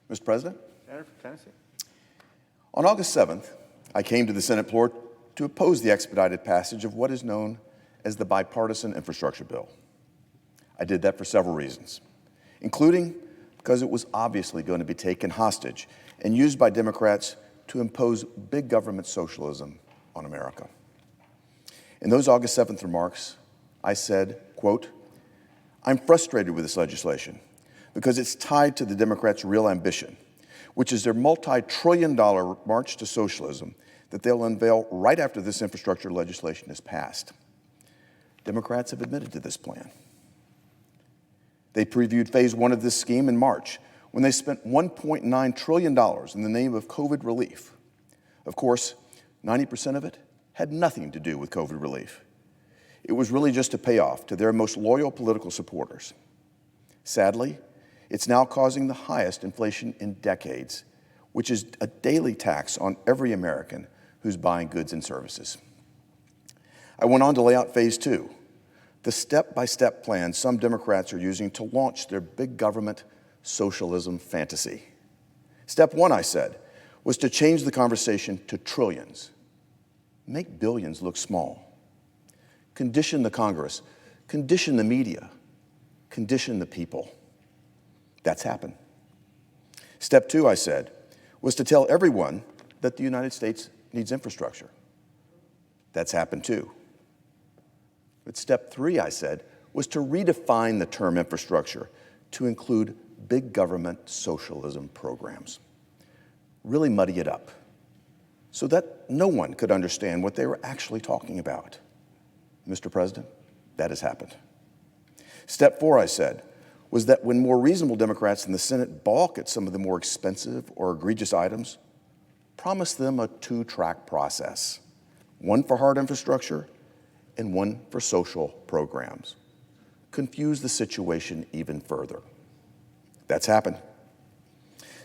Mr. President, Senator from Tennessee. on August 7th, I came to the Senate floor to oppose the expedited passage of what is known as the Bipartisan Infrastructure Bill. I did that for several reasons, including because it was obviously going to be taken hostage and used by Democrats to impose big government socialism on America. In those August 7th remarks, I said, quote, "I'm frustrated with this legislation because it's tied to the Democrats' real ambition, which is their multi-trillion-dollar march to socialism that they'll unveil right after this infrastructure legislation is passed." Democrats have admitted to this plan. They previewed phase one of this scheme in March when they spent $1.9 trillion in the name of COVID relief. Of course, 90% of it had nothing to do with COVID relief. It was really just a payoff to their most loyal political supporters. Sadly, it's now causing the highest inflation in decades, which is a daily tax on every American who's buying goods and services. I went on to lay out phase two, the step-by-step plan some Democrats are using to launch their big government socialism fantasy. Step one, I said, was to change the conversation to trillions. Make billions look small. Condition the Congress, condition the media, condition the people. That's happened. Step two, I said, was to tell everyone that the United States needs infrastructure. That's happened too. But step three, I said, was to redefine the term infrastructure to include big government socialism programs. Really muddy it up so that no one could understand what they were actually talking about. Mr. President, that has happened. Step four, I said, was that when more reasonable Democrats in the Senate balk at some of the more expensive or egregious items, promise them a two-track process, one for hard infrastructure and one for social programs. Confuse the situation even further. That's happened.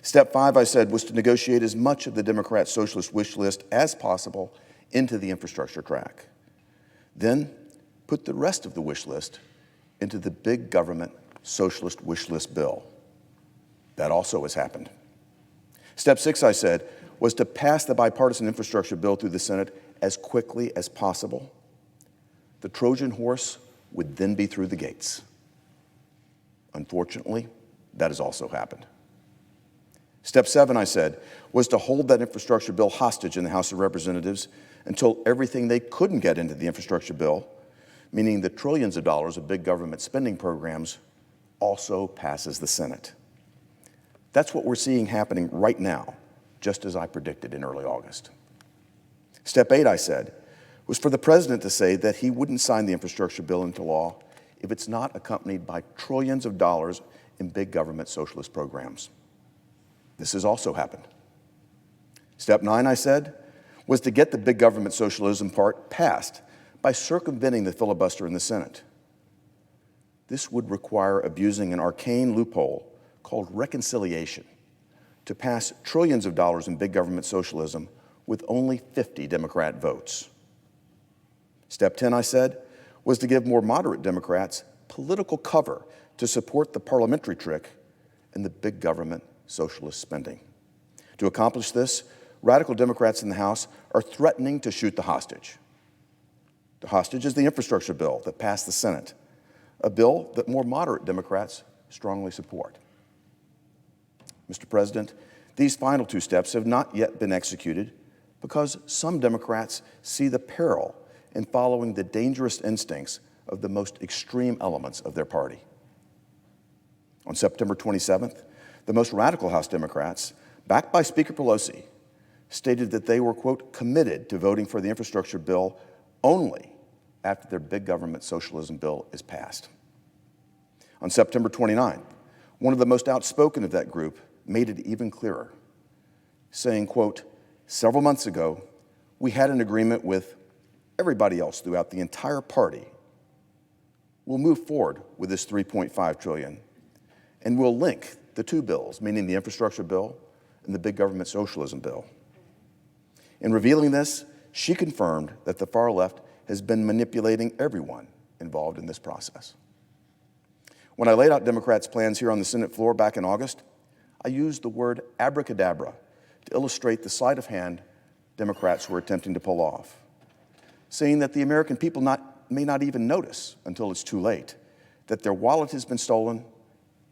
Step five, I said, was to negotiate as much of the Democrat socialist wish list as possible into the infrastructure track. Then put the rest of the wish list into the big government socialist wish list bill. That also has happened. Step six, I said, was to pass the bipartisan infrastructure bill through the Senate as quickly as possible. The Trojan horse would then be through the gates. Unfortunately, that has also happened. Step seven, I said, was to hold that infrastructure bill hostage in the House of Representatives until everything they couldn't get into the infrastructure bill, meaning the trillions of dollars of big government spending programs, also passes the Senate. That's what we're seeing happening right now, just as I predicted in early August. Step eight, I said, was for the president to say that he wouldn't sign the infrastructure bill into law if it's not accompanied by trillions of dollars in big government socialist programs. This has also happened. Step nine, I said, was to get the big government socialism part passed by circumventing the filibuster in the Senate. This would require abusing an arcane loophole called reconciliation to pass trillions of dollars in big government socialism with only 50 Democrat votes. Step 10, I said, was to give more moderate Democrats political cover to support the parliamentary trick and the big government socialist spending. To accomplish this, radical Democrats in the House are threatening to shoot the hostage. The hostage is the infrastructure bill that passed the Senate, a bill that more moderate Democrats strongly support. Mr. President, these final two steps have not yet been executed because some Democrats see the peril in following the dangerous instincts of the most extreme elements of their party. On September 27th, the most radical House Democrats, backed by Speaker Pelosi, stated that they were, quote, committed to voting for the infrastructure bill only after their big government socialism bill is passed. On September 29th, one of the most outspoken of that group made it even clearer, saying, quote, several months ago, we had an agreement with everybody else throughout the entire party. We'll move forward with this $3.5 trillion, and we'll link the two bills, meaning the infrastructure bill and the big government socialism bill. In revealing this, she confirmed that the far left has been manipulating everyone involved in this process. When I laid out Democrats' plans here on the Senate floor back in August, I used the word abracadabra to illustrate the sleight of hand Democrats were attempting to pull off, saying that the American people may not even notice until it's too late that their wallet has been stolen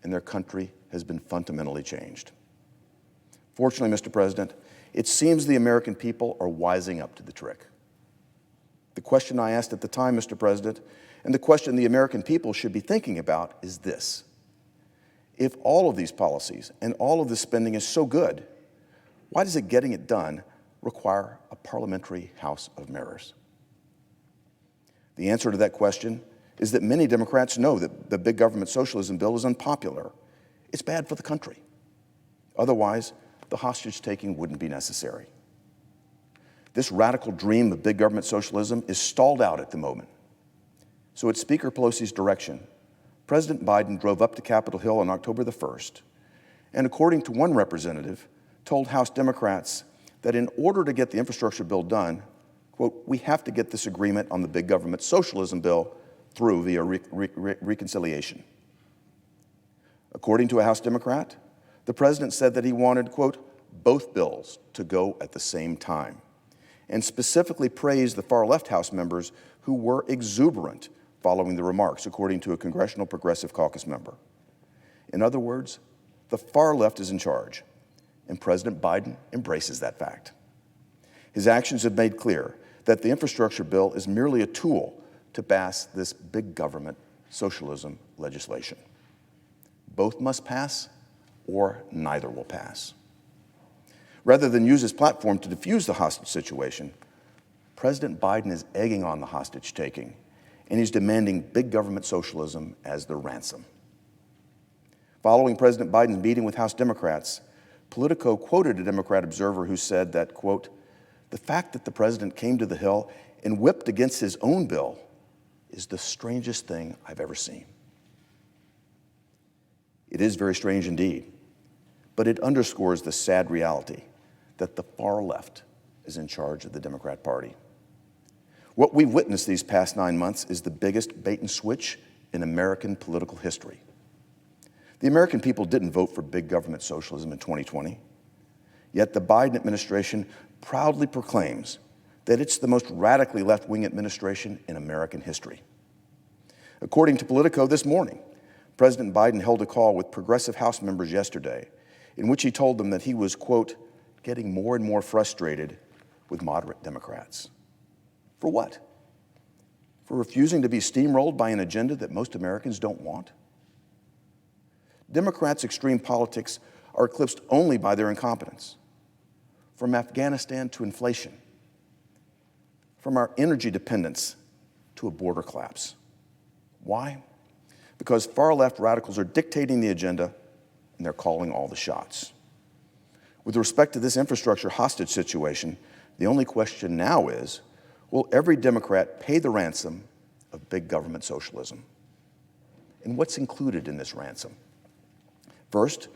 and their country has been fundamentally changed. Fortunately, Mr. President, it seems the American people are wising up to the trick. The question I asked at the time, Mr. President, and the question the American people should be thinking about is this: if all of these policies and all of this spending is so good, why does getting it done require a parliamentary House of Mirrors? The answer to that question is that many Democrats know that the big government socialism bill is unpopular. It's bad for the country. Otherwise, the hostage-taking wouldn't be necessary. This radical dream of big government socialism is stalled out at the moment. So at Speaker Pelosi's direction, President Biden drove up to Capitol Hill on October the 1st, and according to one representative, told House Democrats that in order to get the infrastructure bill done, quote, we have to get this agreement on the big government socialism bill through via reconciliation. According to a House Democrat, the president said that he wanted, quote, both bills to go at the same time, and specifically praised the far-left House members who were exuberant following the remarks, according to a Congressional Progressive Caucus member. In other words, the far left is in charge, and President Biden embraces that fact. His actions have made clear that the infrastructure bill is merely a tool to pass this big government socialism legislation. Both must pass, or neither will pass. Rather than use his platform to defuse the hostage situation, President Biden is egging on the hostage-taking, and he's demanding big government socialism as the ransom. Following President Biden's meeting with House Democrats, Politico quoted a Democrat observer who said that, quote, the fact that the president came to the Hill and whipped against his own bill is the strangest thing I've ever seen. It is very strange indeed, but it underscores the sad reality that the far left is in charge of the Democrat Party. What we've witnessed these past 9 months is the biggest bait and switch in American political history. The American people didn't vote for big government socialism in 2020, yet the Biden administration proudly proclaims that it's the most radically left-wing administration in American history. According to Politico this morning, President Biden held a call with progressive House members yesterday in which he told them that he was, quote, getting more and more frustrated with moderate Democrats. For what? For refusing to be steamrolled by an agenda that most Americans don't want? Democrats' extreme politics are eclipsed only by their incompetence. From Afghanistan to inflation, from our energy dependence to a border collapse. Why? Because far-left radicals are dictating the agenda and they're calling all the shots. With respect to this infrastructure hostage situation, the only question now is, will every Democrat pay the ransom of big government socialism? And what's included in this ransom? First,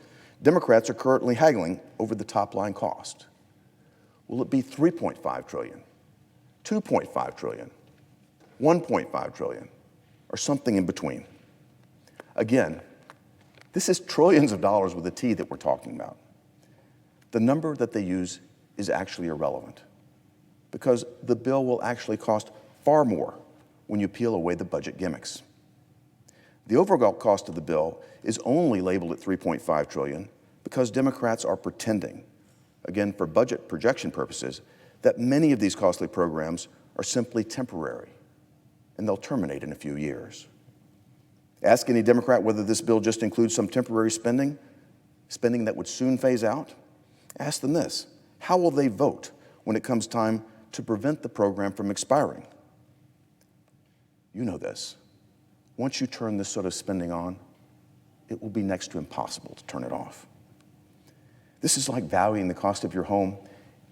Democrats are currently haggling over the top-line cost. Will it be $3.5 trillion, $2.5 trillion, $1.5 trillion, or something in between? Again, this is trillions of dollars with a T that we're talking about. The number that they use is actually irrelevant because the bill will actually cost far more when you peel away the budget gimmicks. The overall cost of the bill is only labeled at $3.5 trillion because Democrats are pretending, again for budget projection purposes, that many of these costly programs are simply temporary and they'll terminate in a few years. Ask any Democrat whether this bill just includes some temporary spending that would soon phase out. Ask them this: how will they vote when it comes time to prevent the program from expiring? You know this. Once you turn this sort of spending on, it will be next to impossible to turn it off. This is like valuing the cost of your home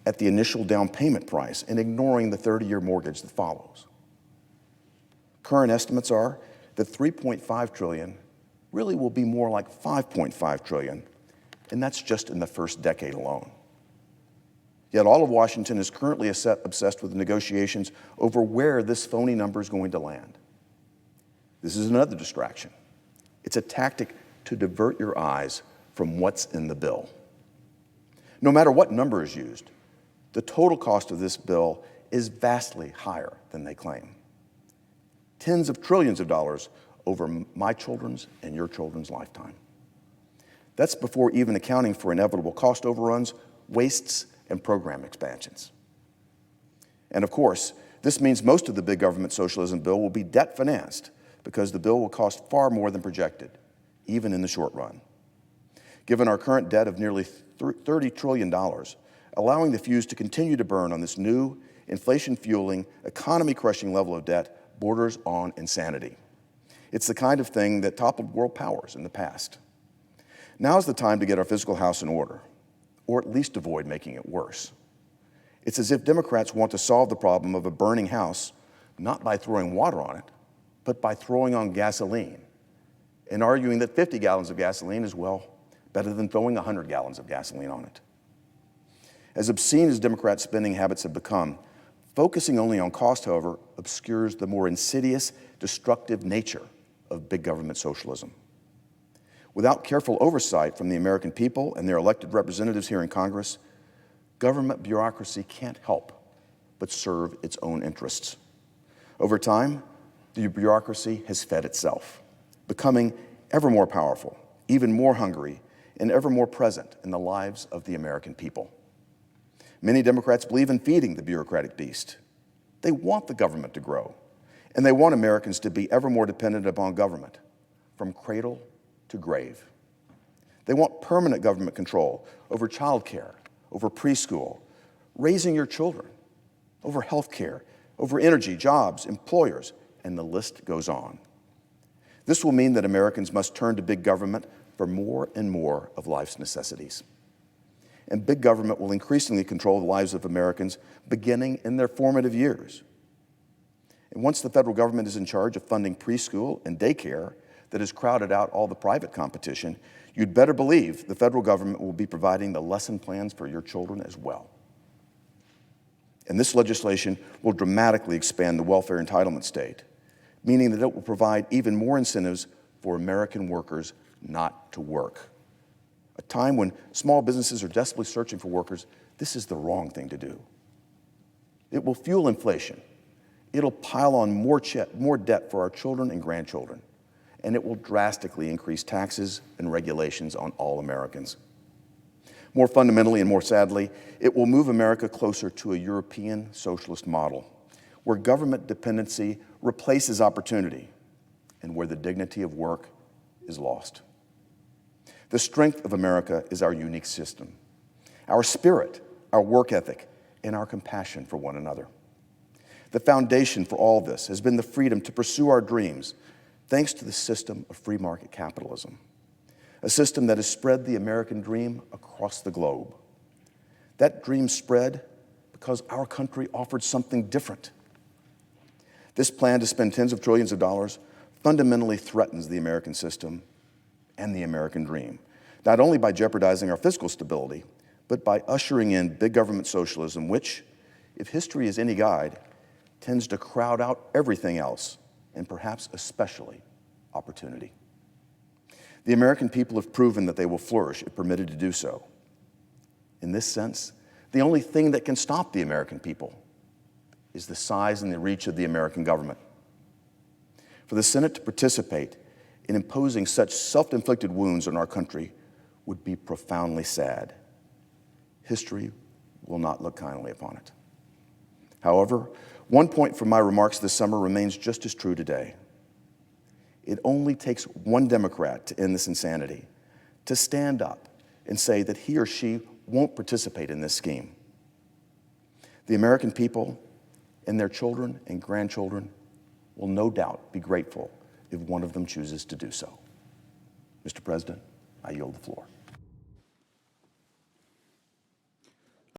at the initial down payment price and ignoring the 30-year mortgage that follows. Current estimates are that $3.5 trillion really will be more like $5.5 trillion, and that's just in the first decade alone. Yet all of Washington is currently obsessed with negotiations over where this phony number is going to land. This is another distraction. It's a tactic to divert your eyes from what's in the bill. No matter what number is used, the total cost of this bill is vastly higher than they claim. Tens of trillions of dollars over my children's and your children's lifetime. That's before even accounting for inevitable cost overruns, wastes, and program expansions. And of course, this means most of the big government socialism bill will be debt financed because the bill will cost far more than projected, even in the short run. Given our current debt of nearly $30 trillion, allowing the fuse to continue to burn on this new, inflation-fueling, economy-crushing level of debt borders on insanity. It's the kind of thing that toppled world powers in the past. Now's the time to get our fiscal house in order, or at least avoid making it worse. It's as if Democrats want to solve the problem of a burning house not by throwing water on it, but by throwing on gasoline and arguing that 50 gallons of gasoline is, well, better than throwing 100 gallons of gasoline on it. As obscene as Democrats' spending habits have become, focusing only on cost, however, obscures the more insidious, destructive nature of big government socialism. Without careful oversight from the American people and their elected representatives here in Congress, government bureaucracy can't help but serve its own interests. Over time, the bureaucracy has fed itself, becoming ever more powerful, even more hungry, and ever more present in the lives of the American people. Many Democrats believe in feeding the bureaucratic beast. They want the government to grow, and they want Americans to be ever more dependent upon government, from cradle to grave. They want permanent government control over child care, over preschool, raising your children, over health care, over energy, jobs, employers, and the list goes on. This will mean that Americans must turn to big government for more and more of life's necessities. And big government will increasingly control the lives of Americans beginning in their formative years. And once the federal government is in charge of funding preschool and daycare that has crowded out all the private competition, you'd better believe the federal government will be providing the lesson plans for your children as well. And this legislation will dramatically expand the welfare entitlement state, meaning that it will provide even more incentives for American workers not to work. A time when small businesses are desperately searching for workers, this is the wrong thing to do. It will fuel inflation. It'll pile on more debt for our children and grandchildren, and it will drastically increase taxes and regulations on all Americans. More fundamentally and more sadly, it will move America closer to a European socialist model, where government dependency replaces opportunity and where the dignity of work is lost. The strength of America is our unique system, our spirit, our work ethic, and our compassion for one another. The foundation for all this has been the freedom to pursue our dreams thanks to the system of free market capitalism, a system that has spread the American dream across the globe. That dream spread because our country offered something different. This plan to spend tens of trillions of dollars fundamentally threatens the American system and the American dream, not only by jeopardizing our fiscal stability, but by ushering in big government socialism, which, if history is any guide, tends to crowd out everything else, and perhaps especially opportunity. The American people have proven that they will flourish if permitted to do so. In this sense, the only thing that can stop the American people is the size and the reach of the American government. For the Senate to participate in imposing such self-inflicted wounds on our country would be profoundly sad. History will not look kindly upon it. However, one point from my remarks this summer remains just as true today. It only takes one Democrat to end this insanity, to stand up and say that he or she won't participate in this scheme. The American people and their children and grandchildren will no doubt be grateful if one of them chooses to do so. Mr. President, I yield the floor.